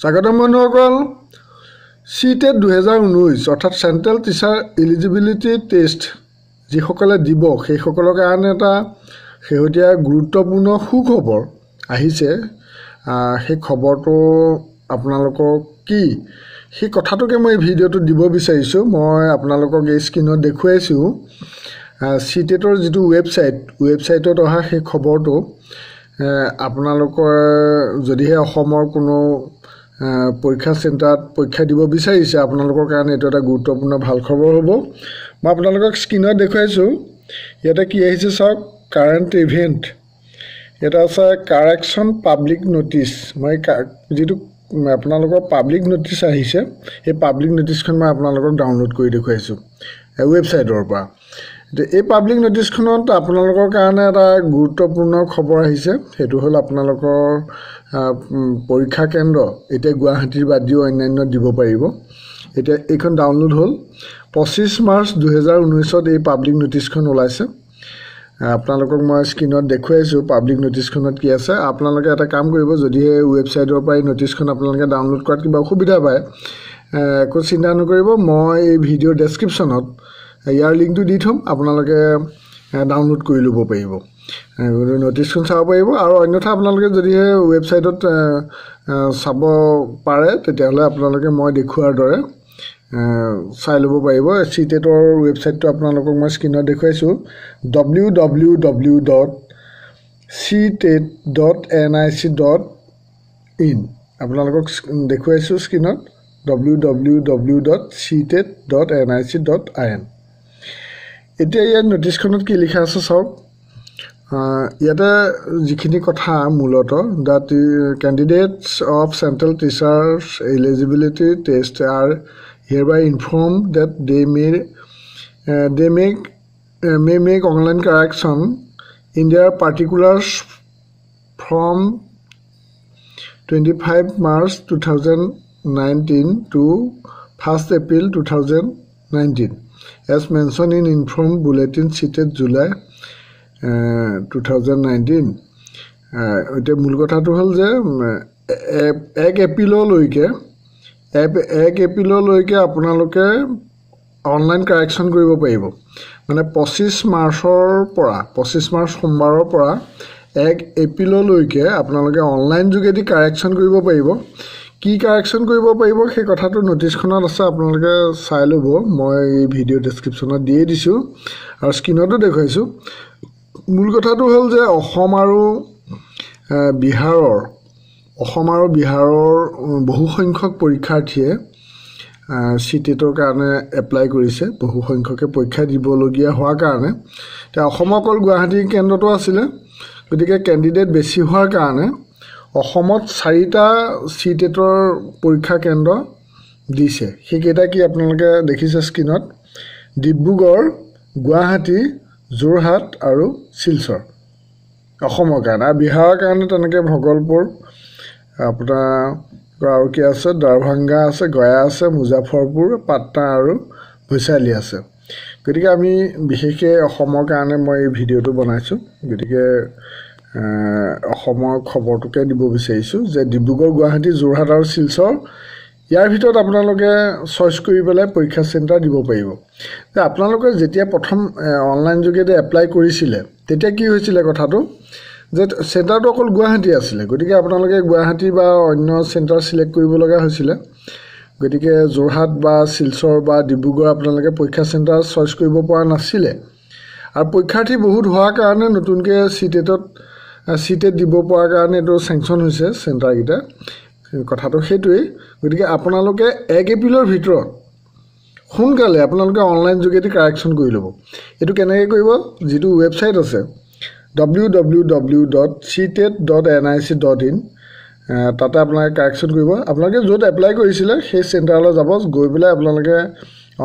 স্বাগতম বন্ধুসকল CTET 2019 অৰ্থাৎ চেন্ট্ৰেল টিচাৰ এলিজিবিলিটি টেষ্ট যিসকলে দিব সেইসকলৰ কাৰণে এটা শেহতীয়া গুৰুত্বপূৰ্ণ সুখবৰ আহিছে সেই খবৰটো আপোনালোকক কি সেই কথাটোকে মই ভিডিঅ'টো দিব বিচাৰিছো মই আপোনালোকক এই স্ক্ৰীনত দেখুৱাইছো CTETৰ যিটো ৱেবছাইটত অহা সেই খবৰটো আপোনালোকৰ যদিহে অসমৰ কোনো পৰীক্ষা চেণ্টাৰত পৰীক্ষা দিব বিচাৰিছে আপোনালোকৰ কাৰণে এটা গুৰুত্বপূৰ্ণ ভাল খবৰ হ'ব মই আপোনালোকক স্ক্ৰীনত দেখুৱাইছো ইয়াতে কি আহিছে চাওক কাৰেন্ট ইভেন্ট এটা আছে কাৰেকচন পাব্লিক নটিচ মই যেটো আপোনালোকৰ পাব্লিক নটিচ আহিছে এই পাব্লিক নটিচখন মই আপোনালোকক ডাউনলোড কৰি দেখুৱাইছো এই ৱেবছাইটৰ পৰা এই পাব্লিক নটিচখনত আপোনালোকৰ কাৰণে এটা গুৰুত্বপূৰ্ণ খবৰ আহিছে হেতু হল আপোনালোকৰ পৰীক্ষা কেন্দ্ৰ এতিয়া গুৱাহাটীৰ বাদিও অন্যান্য দিব পাৰিব এতিয়া এইখন ডাউনলোড হল 25 মাৰ্চ 2019 ত এই পাব্লিক নটিচখন ওলাইছে আপোনালোকক মই স্ক্ৰীনত দেখুৱাইছো পাব্লিক নটিচখনত কি আছে আপোনালোকে এটা কাম কৰিব যদি এই ৱেবছাইটৰ পৰা এই নটিচখন আপোনালোকে ডাউনলোড কৰাত কিবা অসুবিধা পায় একো চিন্তা নকৰিব মই এই ভিডিও ডেসক্ৰিপচনত ইয়াৰ লিংকটো দি থম আপোনালোকে ডাউনলোড কৰি লব পাৰিব নটিচখন চাব পাৰিব আৰু অন্যথা আপোনালোকে যদি ৱেবছাইটত চাব পাৰে তেতিয়াহলে আপোনালোকে মই দেখুৱাৰ দৰে চাই লব পাৰিব CTETৰ ৱেবছাইটটো আপোনালোকক মই স্ক্ৰীনত দেখুৱাইছো www.ctet.nic.in আপোনালোকক দেখুৱাইছো স্ক্ৰীনত www.ctet.nic.in এতিয়া ইয়াৰ নটিচখনত কি লিখা আছে চাওক ইয়াতে যিখিনি কথা মূলত that candidates of central teachers eligibility test are hereby informed that they may make online correction in their particulars from 25 March 2019 to 1st April 2019 as mentioned in informed bulletin CTET July 2019 এটা মূল কথাটো হল যে 1 এপ্ৰিললৈকে আপোনালোকে online correction কৰিব পাৰিব মানে 25 March সোমবাৰৰ পৰা 1 এপ্ৰিললৈকে আপোনালোকে অনলাইন যোগেদি কাৰেকচন কৰিব পাৰিব কি কাৰেকচন কৰিব পাৰিব সেই কথাটো নটিচখনত আছে আপোনালোকে চাই লব মই এই ভিডিও ডেসক্ৰিপচনত দিয়ে দিছো আৰু স্ক্ৰীনতো দেখুৱাইছো মূল কথাটো হল যে অসম আৰু বিহাৰৰ বহু সংখ্যক পৰীক্ষাৰ্থীয়ে CTETৰ কাৰণে এপ্লাই কৰিছে বহু সংখ্যকে পৰীক্ষা দিবলগীয়া হোৱাৰ কাৰণে তে অসমৰ অকল গুৱাহাটী কেন্দ্ৰটো আছিল গতিকে ক্যান্ডিডেট বেছি হোৱাৰ কাৰণে অসমত 4টা CTETৰ পৰীক্ষা কেন্দ্ৰ দিছে সেইকেইটা কি আপোনালোকে দেখিছে স্ক্ৰীনত ডিব্ৰুগড় গুৱাহাটী যোৰহাট আৰু শিলচৰ অসমৰ কাৰণে আৰু বিহাৰৰ কাৰণে তেনেকৈ ভগলপুৰ আপোনাৰ আৰু কি আছে দৰভংগা আছে গয়া আছে মুজাফৰপুৰ পাটনা আৰু বৈশালী আছে গতিকে আমি বিশেষকৈ অসমৰ কাৰণে মই এই ভিডিওটো বনাইছো গতিকে অসমৰ খবৰটোকে দিব বিচাৰিছো যে ডিব্ৰুগড় গুৱাহাটী যোৰহাট আৰু শিলচৰ ইয়াৰ ভিতৰত আপোনালোকে চইচ কৰি পেলাই পৰীক্ষা চেণ্টাৰ দিব পাৰিব যে আপোনালোকে যেতিয়া প্ৰথম অনলাইন যোগেদি এপ্লাই কৰিছিলে তেতিয়া কি হৈছিল কথাটো যে চেণ্টাৰটো অকল গুৱাহাটী আছিল গতিকে আপোনালোকে গুৱাহাটী বা অন্য চেণ্টাৰ সিলেক্ট কৰিব লগা হৈছিল গতিকে যোৰহাট বা শিলচৰ বা ডিব্ৰুগড় আপোনালোকে পৰীক্ষা চেণ্টাৰ চইচ কৰিব পৰা নাছিল আৰু পৰীক্ষাৰ্থী বহুত হোৱাৰ কাৰণে নতুনকৈ CTET দিব পৰা কাৰণে এটো স্যাংচন হৈছে চেণ্টাৰ গিটা কথাটো হেতুই গতিকে আপোনালোকে 1 এপ্ৰিলৰ ভিতৰত সোনকালে আপোনালোকে অনলাইন যোগেদি কাৰেকচন কৰি লব এটো কেনেকৈ কৰিব যেটো ৱেবছাইট আছে www.ctet.nic.in তাতে আপোনালোকে কাৰেকচন কৰিব আপোনালোকে য'ত এপ্লাই কৰিছিল সেই চেণ্টাৰলৈ যাব গৈ পেলাই আপোনালোকে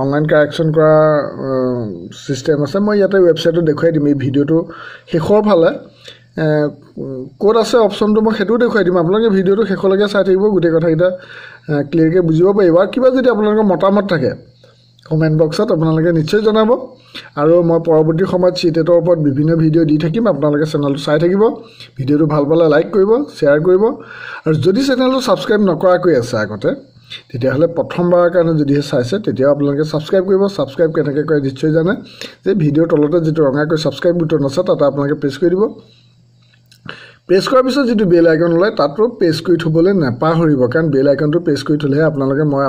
অনলাইন কাৰেকচন কৰা সিস্টেম আছে মই ইয়াতে ৱেবছাইটত দেখুৱাই দিম এই ভিডিওটো শেষৰ ফালে কোড আছে অপশনটো মই হেতু দেখুৱাই দিম আপোনালোকে ভিডিওটো শেষলৈকে চাই থাকিব গোটেই কথাকিটা ক্লিয়াৰকৈ বুজিব পাৰিব আৰু কিবা যদি আপোনালোকৰ মতামত থাকে কমেণ্ট বক্সত আপোনালোকে নিশ্চয় জনাব আৰু মই পৰৱৰ্তী সময়ত চিটেটৰ ওপৰত বিভিন্ন ভিডিঅ' দি থাকিম আপোনালোকে চেনেলটো চাই থাকিব ভিডিঅ'টো ভাল পালে লাইক কৰিব শ্বেয়াৰ কৰিব আৰু যদি চেনেলটো ছাবস্ক্ৰাইব নকৰাকৈ আছে আগতে তেতিয়াহ'লে প্ৰথমবাৰৰ কাৰণে যদিহে চাইছে তেতিয়াও আপোনালোকে ছাবস্ক্ৰাইব কৰিব ছাবস্ক্ৰাইব কেনেকৈ কৰে নিশ্চয় জানে যে ভিডিঅ'ৰ তলতে যিটো ৰঙাকৈ ছাবস্ক্ৰাইব বুটন আছে তাতে আপোনালোকে প্ৰেছ কৰি দিব প্ৰেছ কৰাৰ পিছত যিটো বেল আইকন ওলায় তাতো প্ৰেছ কৰি থ'বলৈ নাপাহৰিব কাৰণ বেল আইকনটো প্ৰেছ কৰি থ'লেহে আপোনালোকে মই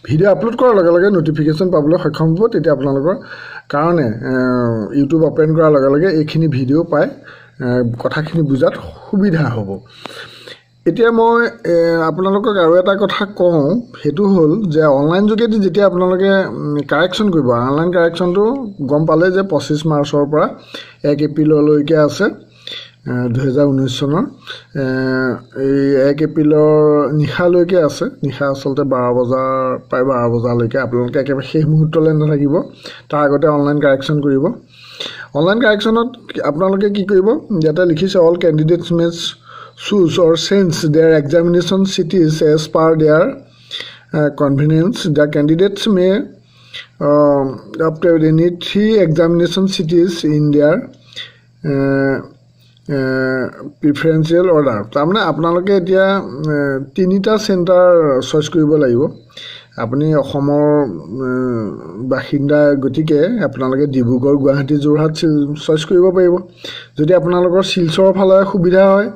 ভিডিঅ' আপলোড কৰাৰ লগে লগে ন'টিফিকেশ্যন পাবলৈ সক্ষম হ'ব তেতিয়া আপোনালোকৰ কাৰণে ইউটিউব অপেন কৰাৰ লগে লগে এইখিনি ভিডিঅ' পাই কথাখিনি বুজাত সুবিধা হ'ব এতিয়া মই আপোনালোকক আৰু এটা কথা কওঁ সেইটো হ'ল যে অনলাইন যোগেদি যেতিয়া আপোনালোকে কাৰেকশ্যন কৰিব অনলাইন কাৰেকশ্যনটো গম পালে যে 25 মাৰ্চৰ পৰা 1 এপ্ৰিললৈকে আছে 2019 চনৰ এই 1 এপ্ৰিলৰ নিশালৈকে আছে নিশা আচলতে 12 বজাৰ প্ৰায় 12 বজালৈকে আপোনালোকে একেবাৰে শেষ মুহূৰ্তলৈ নাথাকিব তাৰ আগতে অনলাইন কাৰেকশ্যন কৰিব অনলাইন কাৰেকশ্যনত আপোনালোকে কি কৰিব ইয়াতে লিখিছে all candidates match choose or change their examination cities as per their convenience. The candidates may obtain any 3 examination cities in their preferential order. তাৰমানে আপোনালোকে এতিয়া 3টা চেণ্টাৰ চইচ কৰিব লাগিব আপুনি অসমৰ বাসিন্দা গতিকে আপোনালোকে ডিব্ৰুগড় গুৱাহাটী যোৰহাট চইচ কৰিব পাৰিব যদি আপোনালোকৰ শিলচৰৰ ফালে সুবিধা হয়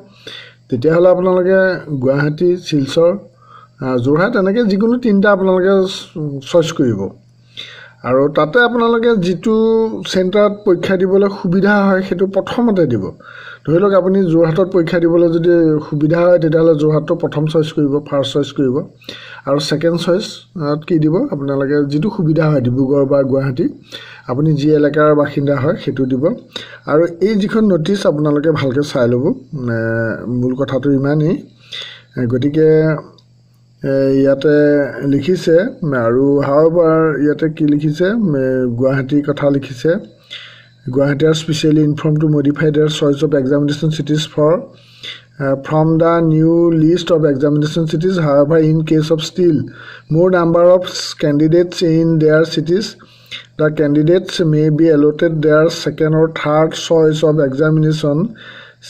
তেতিয়াহ'লে আপোনালোকে গুৱাহাটী শিলচৰ যোৰহাট এনেকৈ যিকোনো 3টা আপোনালোকে চইচ কৰিব আৰু তাতে আপোনালোকে যিটো চেণ্টাৰত পৰীক্ষা দিবলৈ সুবিধা হয় সেইটো প্ৰথমতে দিব ধৰি লওক আপুনি যোৰহাটত পৰীক্ষা দিবলৈ যদি সুবিধা হয় তেতিয়াহ'লে যোৰহাটটো প্ৰথম চইচ কৰিব ফাৰ্ষ্ট চইচ কৰিব আৰু ছেকেণ্ড চইচত কি দিব আপোনালোকে যিটো সুবিধা হয় ডিব্ৰুগড় বা গুৱাহাটী আপুনি যি এলেকাৰ বাসিন্দা হয় সেইটো দিব আৰু এই যিখন নটিচ আপোনালোকে ভালকৈ চাই ল'ব মূল কথাটো ইমানেই গতিকে ইয়াতে লিখিছে আৰু হাওবাৰ ইয়াতে কি লিখিছে গুৱাহাটীৰ কথা লিখিছে Guwahati are specially informed to modify their choice of examination cities from the new list of examination cities. However, in case of still more number of candidates in their cities, the candidates may be allotted their second or third choice of examination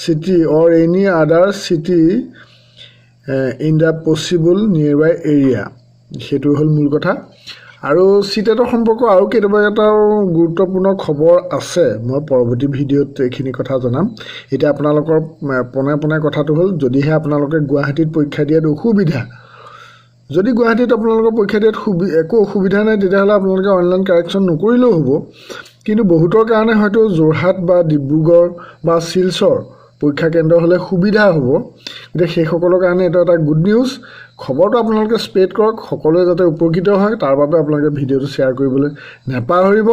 city or any other city in the possible nearby area. সেইটো হ'ল মূল কথা আৰু চিটেটৰ সম্পৰ্ক আৰু কেতিয়াবা এটা গুৰুত্বপূৰ্ণ খবৰ আছে মই পৰৱৰ্তী ভিডিঅ'ত এইখিনি কথা জনাম এতিয়া আপোনালোকৰ পোনে কথাটো হ'ল যদিহে আপোনালোকে গুৱাহাটীত পৰীক্ষা দিয়াত অসুবিধা যদি গুৱাহাটীত আপোনালোকৰ পৰীক্ষা দিয়াত একো অসুবিধা নাই তেতিয়াহ'লে আপোনালোকে অনলাইন কাৰেকশ্যন নকৰিলেও হ'ব কিন্তু বহুতৰ কাৰণে হয়তো যোৰহাট বা ডিব্ৰুগড় বা শিলচৰ পৰীক্ষা কেন্দ্ৰ হ'লে সুবিধা হ'ব গতিকে সেইসকলৰ কাৰণে এটা গুড নিউজ খবৰটো আপোনালোকে স্প্ৰেড কৰক সকলোৱে যাতে উপকৃত হয় তাৰ বাবে আপোনালোকে ভিডিঅ'টো শ্বেয়াৰ কৰিবলৈ নাপাহৰিব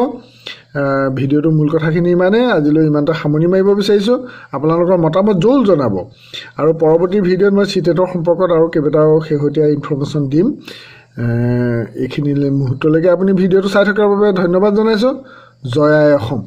ভিডিঅ'টো মূল কথাখিনি ইমানেই আজিলৈ ইমানটা সামৰণি মাৰিব বিচাৰিছোঁ আপোনালোকৰ মতামত জল জনাব আৰু পৰৱৰ্তী ভিডিঅ'ত মই চিটেটৰ সম্পৰ্কত আৰু কেইবাটাও শেহতীয়া ইনফৰমেশ্যন দিম এইখিনিলৈ মুহূৰ্তলৈকে আপুনি ভিডিঅ'টো চাই থকাৰ বাবে ধন্যবাদ জনাইছোঁ জয় আই অসম